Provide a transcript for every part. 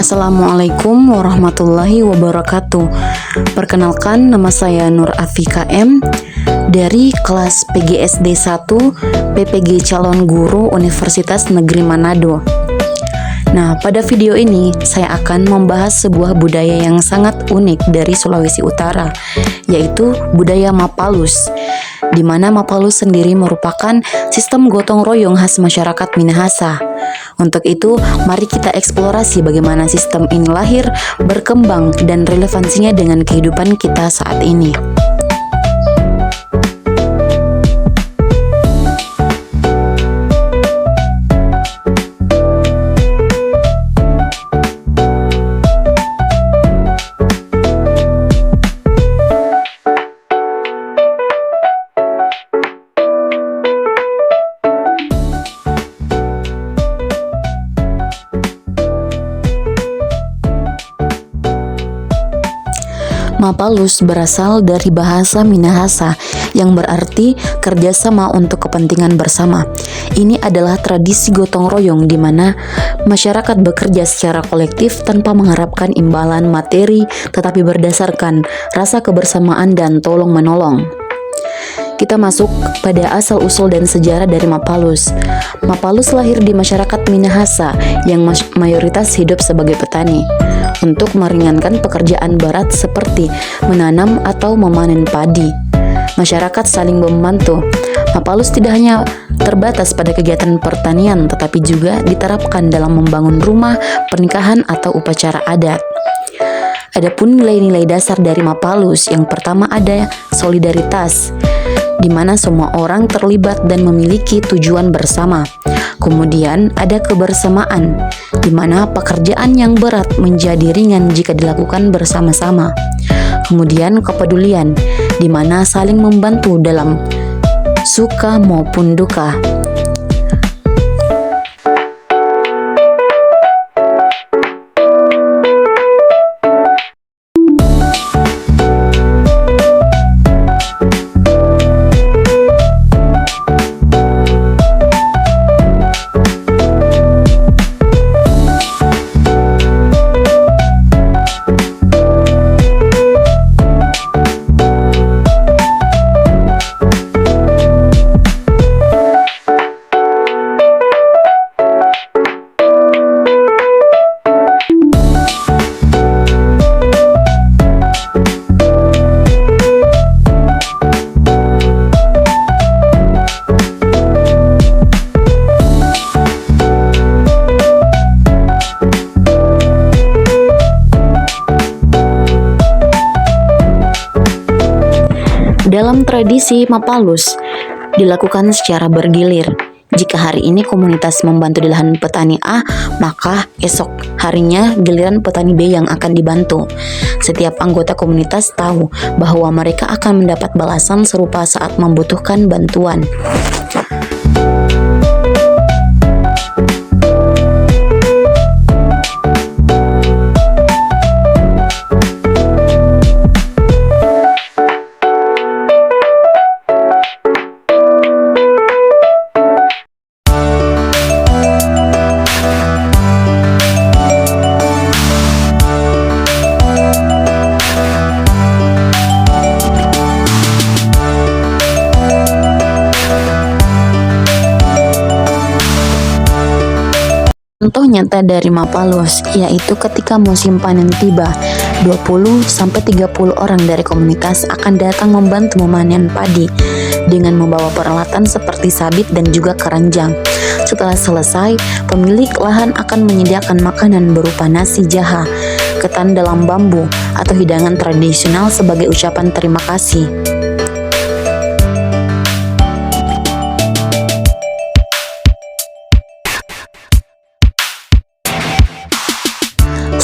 Assalamualaikum warahmatullahi wabarakatuh. Perkenalkan, nama saya Nur Afika M dari kelas PGSD 1 PPG Calon Guru Universitas Negeri Manado. Nah, pada video ini saya akan membahas sebuah budaya yang sangat unik dari Sulawesi Utara, yaitu budaya Mapalus, di mana Mapalus sendiri merupakan sistem gotong royong khas masyarakat Minahasa. Untuk itu, mari kita eksplorasi bagaimana sistem ini lahir, berkembang, dan relevansinya dengan kehidupan kita saat ini. Mapalus berasal dari bahasa Minahasa yang berarti kerjasama untuk kepentingan bersama. Ini adalah tradisi gotong royong di mana masyarakat bekerja secara kolektif tanpa mengharapkan imbalan materi, tetapi berdasarkan rasa kebersamaan dan tolong-menolong. Kita masuk pada asal-usul dan sejarah dari Mapalus. Mapalus lahir di masyarakat Minahasa yang mayoritas hidup sebagai petani. Untuk meringankan pekerjaan berat seperti menanam atau memanen padi, masyarakat saling membantu. Mapalus tidak hanya terbatas pada kegiatan pertanian, tetapi juga diterapkan dalam membangun rumah, pernikahan, atau upacara adat. Adapun nilai-nilai dasar dari Mapalus, yang pertama ada solidaritas, di mana semua orang terlibat dan memiliki tujuan bersama. Kemudian ada kebersamaan, di mana pekerjaan yang berat menjadi ringan jika dilakukan bersama-sama. Kemudian kepedulian, di mana saling membantu dalam suka maupun duka. Dalam tradisi Mapalus dilakukan secara bergilir. Jika hari ini komunitas membantu di lahan petani A, maka esok harinya giliran petani B yang akan dibantu. Setiap anggota komunitas tahu bahwa mereka akan mendapat balasan serupa saat membutuhkan bantuan. Contoh nyata dari Mapalus yaitu ketika musim panen tiba, 20-30 orang dari komunitas akan datang membantu memanen padi dengan membawa peralatan seperti sabit dan juga keranjang. Setelah selesai, pemilik lahan akan menyediakan makanan berupa nasi jaha, ketan dalam bambu, atau hidangan tradisional sebagai ucapan terima kasih.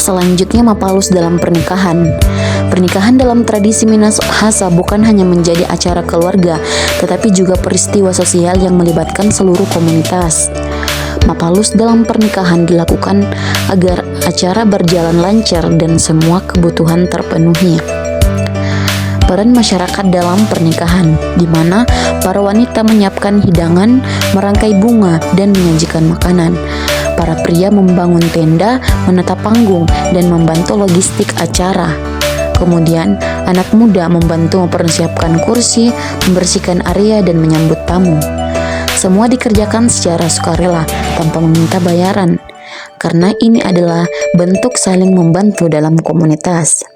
Selanjutnya Mapalus dalam pernikahan. Pernikahan dalam tradisi Minahasa bukan hanya menjadi acara keluarga, tetapi juga peristiwa sosial yang melibatkan seluruh komunitas. Mapalus dalam pernikahan dilakukan agar acara berjalan lancar dan semua kebutuhan terpenuhi. Peran masyarakat dalam pernikahan, di mana para wanita menyiapkan hidangan, merangkai bunga, dan menyajikan makanan. Para pria membangun tenda, menata panggung, dan membantu logistik acara. Kemudian, anak muda membantu mempersiapkan kursi, membersihkan area, dan menyambut tamu. Semua dikerjakan secara sukarela tanpa meminta bayaran, karena ini adalah bentuk saling membantu dalam komunitas.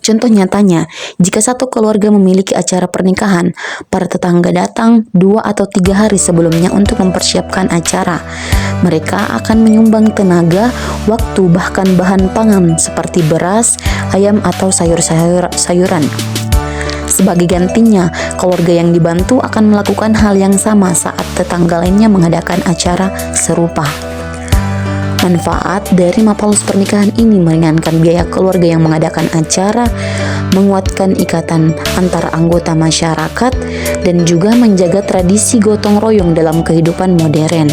Contoh nyatanya, jika satu keluarga memiliki acara pernikahan, para tetangga datang 2 atau 3 hari sebelumnya untuk mempersiapkan acara. Mereka akan menyumbang tenaga, waktu, bahkan bahan pangan seperti beras, ayam, atau sayuran. Sebagai gantinya, keluarga yang dibantu akan melakukan hal yang sama saat tetangga lainnya mengadakan acara serupa. Manfaat dari Mapalus pernikahan ini meringankan biaya keluarga yang mengadakan acara, menguatkan ikatan antar anggota masyarakat, dan juga menjaga tradisi gotong royong dalam kehidupan modern.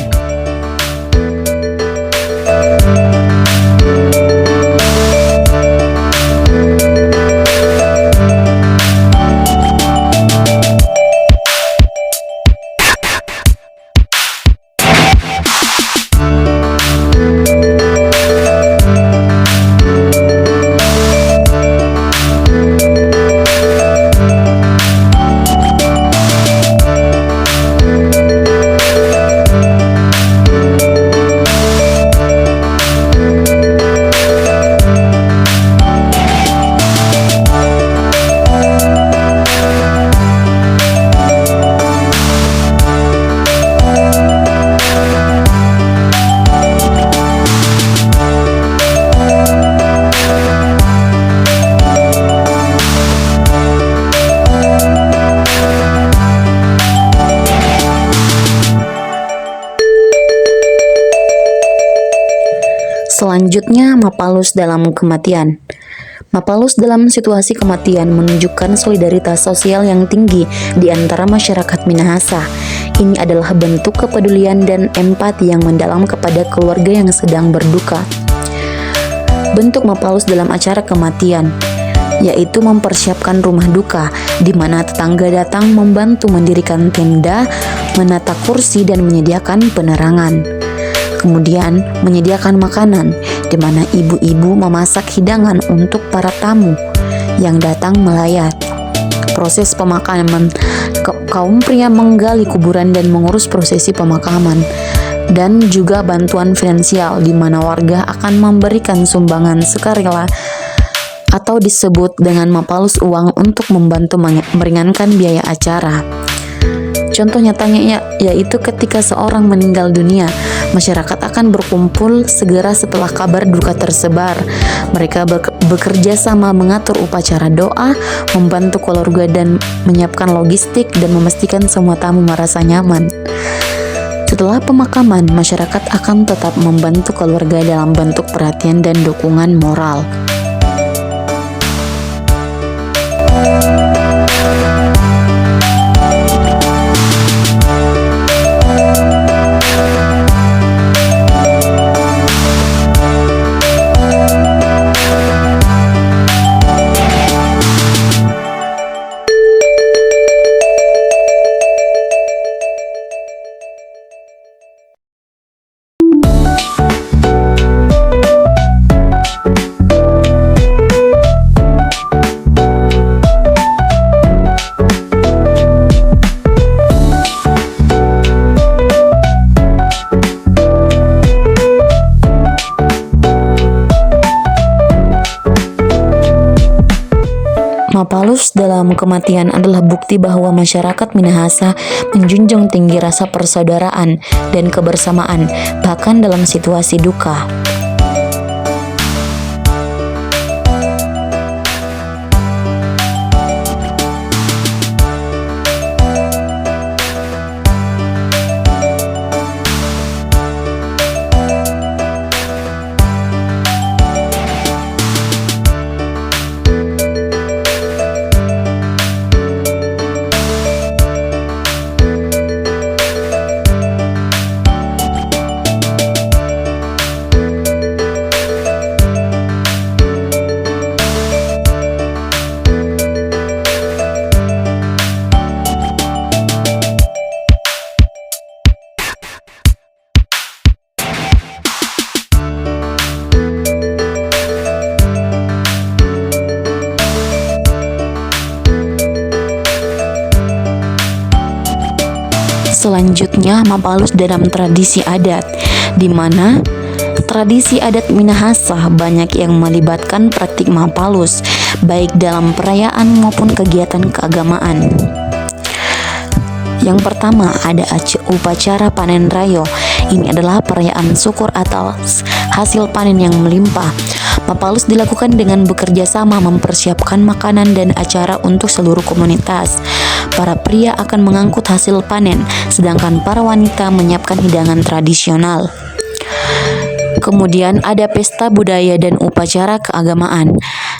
Selanjutnya, Mapalus dalam kematian. Mapalus dalam situasi kematian menunjukkan solidaritas sosial yang tinggi di antara masyarakat Minahasa. Ini adalah bentuk kepedulian dan empati yang mendalam kepada keluarga yang sedang berduka. Bentuk Mapalus dalam acara kematian yaitu mempersiapkan rumah duka, di mana tetangga datang membantu mendirikan tenda, menata kursi, dan menyediakan penerangan. Kemudian menyediakan makanan, di mana ibu-ibu memasak hidangan untuk para tamu yang datang melayat. Proses pemakaman, kaum pria menggali kuburan dan mengurus prosesi pemakaman, dan juga bantuan finansial, di mana warga akan memberikan sumbangan sukarela atau disebut dengan Mapalus uang untuk membantu meringankan biaya acara. Contoh nyatanya yaitu ketika seorang meninggal dunia, masyarakat akan berkumpul segera setelah kabar duka tersebar. Mereka bekerja sama mengatur upacara doa, membantu keluarga dan menyiapkan logistik dan memastikan semua tamu merasa nyaman. Setelah pemakaman, masyarakat akan tetap membantu keluarga dalam bentuk perhatian dan dukungan moral. Mapalus dalam kematian adalah bukti bahwa masyarakat Minahasa menjunjung tinggi rasa persaudaraan dan kebersamaan, bahkan dalam situasi duka. selanjutnya Mapalus dalam tradisi adat, di mana tradisi adat Minahasa banyak yang melibatkan praktik Mapalus, baik dalam perayaan maupun kegiatan keagamaan. Yang pertama ada upacara panen rayo. Ini adalah perayaan syukur atas hasil panen yang melimpah. Mapalus dilakukan dengan bekerja sama mempersiapkan makanan dan acara untuk seluruh komunitas. Para pria akan mengangkut hasil panen, sedangkan para wanita menyiapkan hidangan tradisional. Kemudian ada pesta budaya dan upacara keagamaan.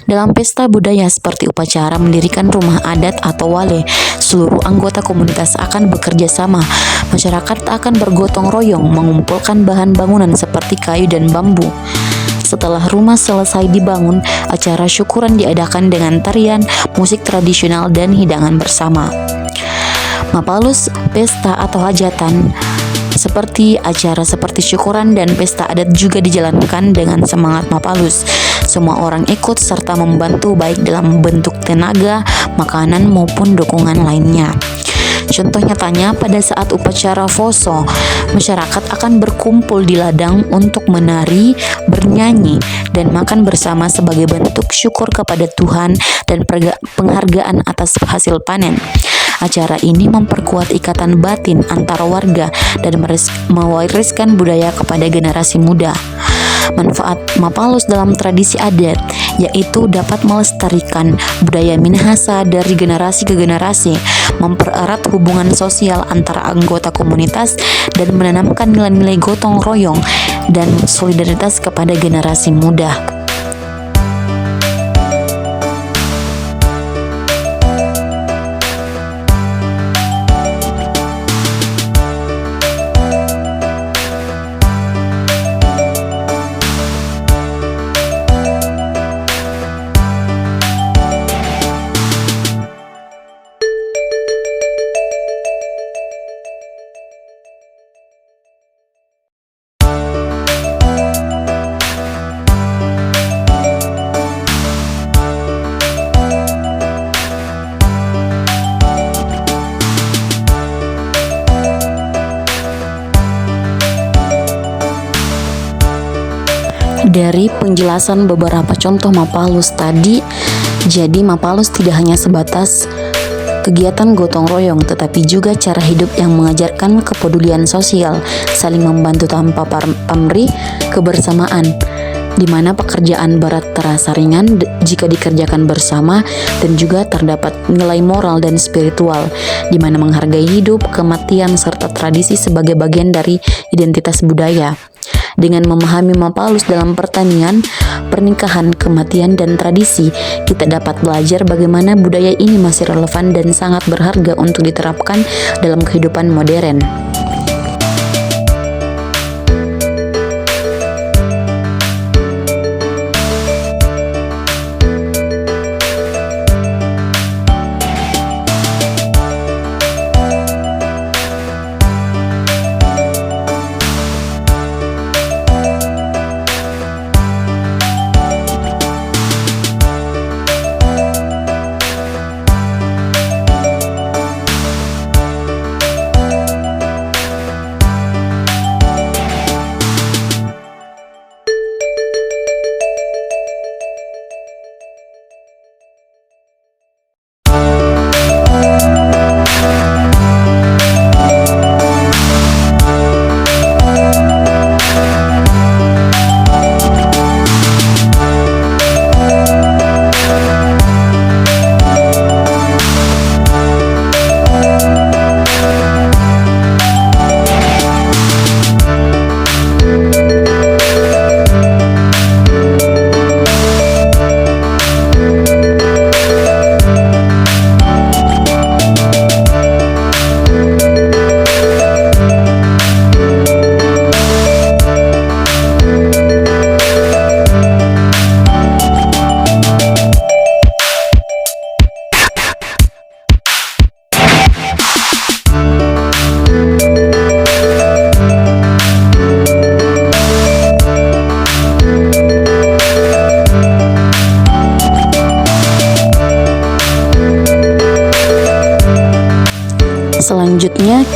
Dalam pesta budaya seperti upacara mendirikan rumah adat atau wale, seluruh anggota komunitas akan bekerja sama. Masyarakat akan bergotong royong mengumpulkan bahan bangunan seperti kayu dan bambu. Setelah rumah selesai dibangun, acara syukuran diadakan dengan tarian, musik tradisional, dan hidangan bersama. Mapalus, pesta atau hajatan acara seperti syukuran dan pesta adat juga dijalankan dengan semangat Mapalus. Semua orang ikut serta membantu baik dalam bentuk tenaga, makanan maupun dukungan lainnya. Contoh nyatanya pada saat upacara Foso, masyarakat akan berkumpul di ladang untuk menari, bernyanyi, dan makan bersama sebagai bentuk syukur kepada Tuhan dan penghargaan atas hasil panen. Acara ini memperkuat ikatan batin antara warga dan mewariskan budaya kepada generasi muda. Manfaat Mapalus dalam tradisi adat yaitu dapat melestarikan budaya Minahasa dari generasi ke generasi, mempererat hubungan sosial antara anggota komunitas, dan menanamkan nilai-nilai gotong royong dan solidaritas kepada generasi muda. Dari penjelasan beberapa contoh Mapalus tadi, jadi Mapalus tidak hanya sebatas kegiatan gotong royong, tetapi juga cara hidup yang mengajarkan kepedulian sosial, saling membantu tanpa pamrih, kebersamaan, di mana pekerjaan berat terasa ringan jika dikerjakan bersama, dan juga terdapat nilai moral dan spiritual, di mana menghargai hidup, kematian, serta tradisi sebagai bagian dari identitas budaya. Dengan memahami Mapalus dalam pertanian, pernikahan, kematian, dan tradisi, kita dapat belajar bagaimana budaya ini masih relevan dan sangat berharga untuk diterapkan dalam kehidupan modern.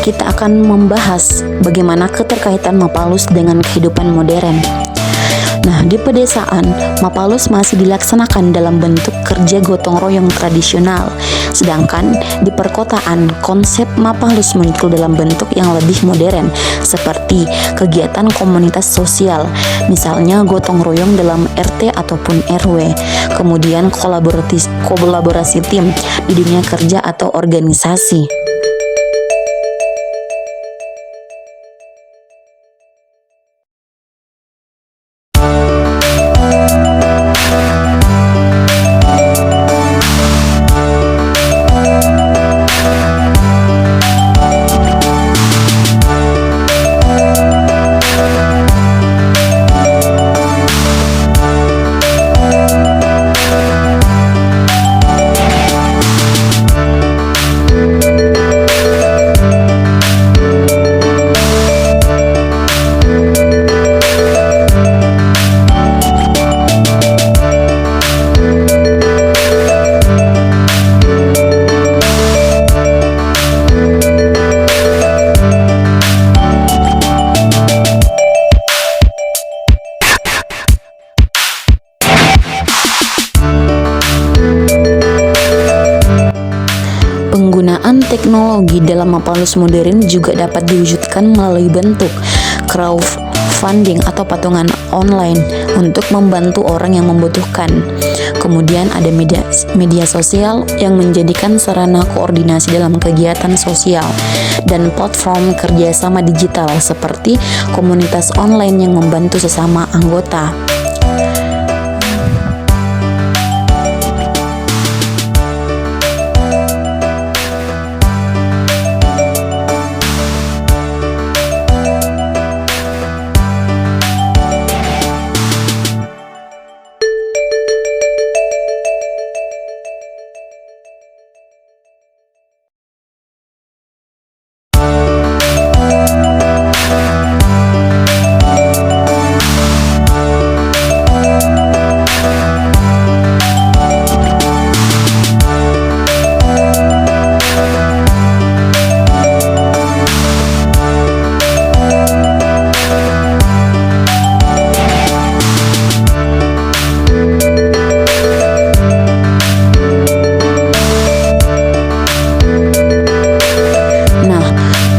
kita akan membahas bagaimana keterkaitan Mapalus dengan kehidupan modern. Nah, di pedesaan, Mapalus masih dilaksanakan dalam bentuk kerja gotong royong tradisional. Sedangkan di perkotaan, konsep Mapalus muncul dalam bentuk yang lebih modern, seperti kegiatan komunitas sosial, misalnya gotong royong dalam RT ataupun RW, kemudian kolaborasi tim di dunia kerja atau organisasi. Penggunaan teknologi dalam Mapalus modern juga dapat diwujudkan melalui bentuk crowdfunding atau patungan online untuk membantu orang yang membutuhkan. Kemudian ada media sosial yang menjadikan sarana koordinasi dalam kegiatan sosial, dan platform kerjasama digital seperti komunitas online yang membantu sesama anggota.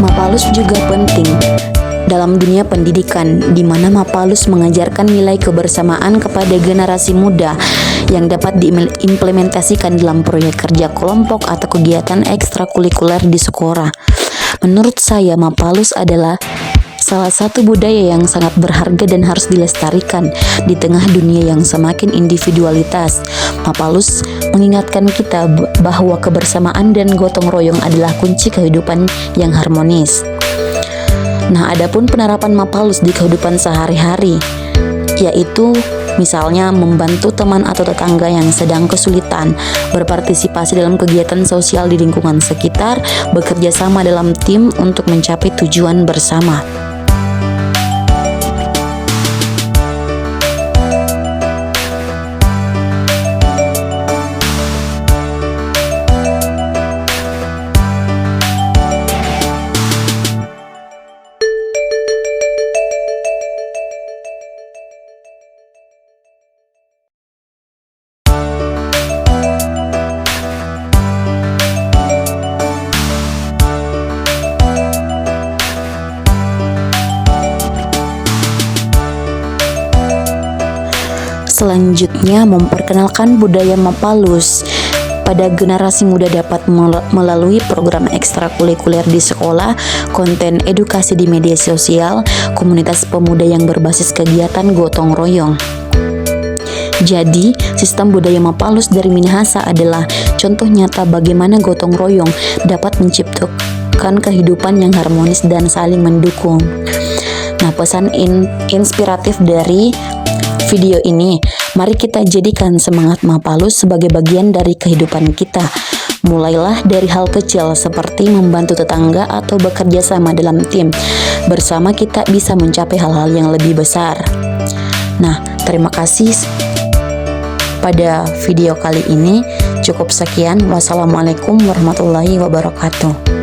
Mapalus juga penting dalam dunia pendidikan, di mana Mapalus mengajarkan nilai kebersamaan kepada generasi muda yang dapat diimplementasikan dalam proyek kerja kelompok atau kegiatan ekstrakurikuler di sekolah. Menurut saya, Mapalus adalah salah satu budaya yang sangat berharga dan harus dilestarikan di tengah dunia yang semakin individualitas. Mapalus mengingatkan kita bahwa kebersamaan dan gotong royong adalah kunci kehidupan yang harmonis. Nah, adapun penerapan Mapalus di kehidupan sehari-hari, yaitu misalnya membantu teman atau tetangga yang sedang kesulitan, berpartisipasi dalam kegiatan sosial di lingkungan sekitar, bekerja sama dalam tim untuk mencapai tujuan bersama. Selanjutnya, memperkenalkan budaya Mapalus pada generasi muda dapat melalui program ekstrakurikuler di sekolah, konten edukasi di media sosial, komunitas pemuda yang berbasis kegiatan gotong royong. Jadi, sistem budaya Mapalus dari Minahasa adalah contoh nyata bagaimana gotong royong dapat menciptakan kehidupan yang harmonis dan saling mendukung. Nah, pesan inspiratif dari video ini, mari kita jadikan semangat Mapalus sebagai bagian dari kehidupan kita. Mulailah dari hal kecil seperti membantu tetangga atau bekerja sama dalam tim. Bersama kita bisa mencapai hal-hal yang lebih besar. Nah, terima kasih pada video kali ini. Cukup sekian. Wassalamualaikum warahmatullahi wabarakatuh.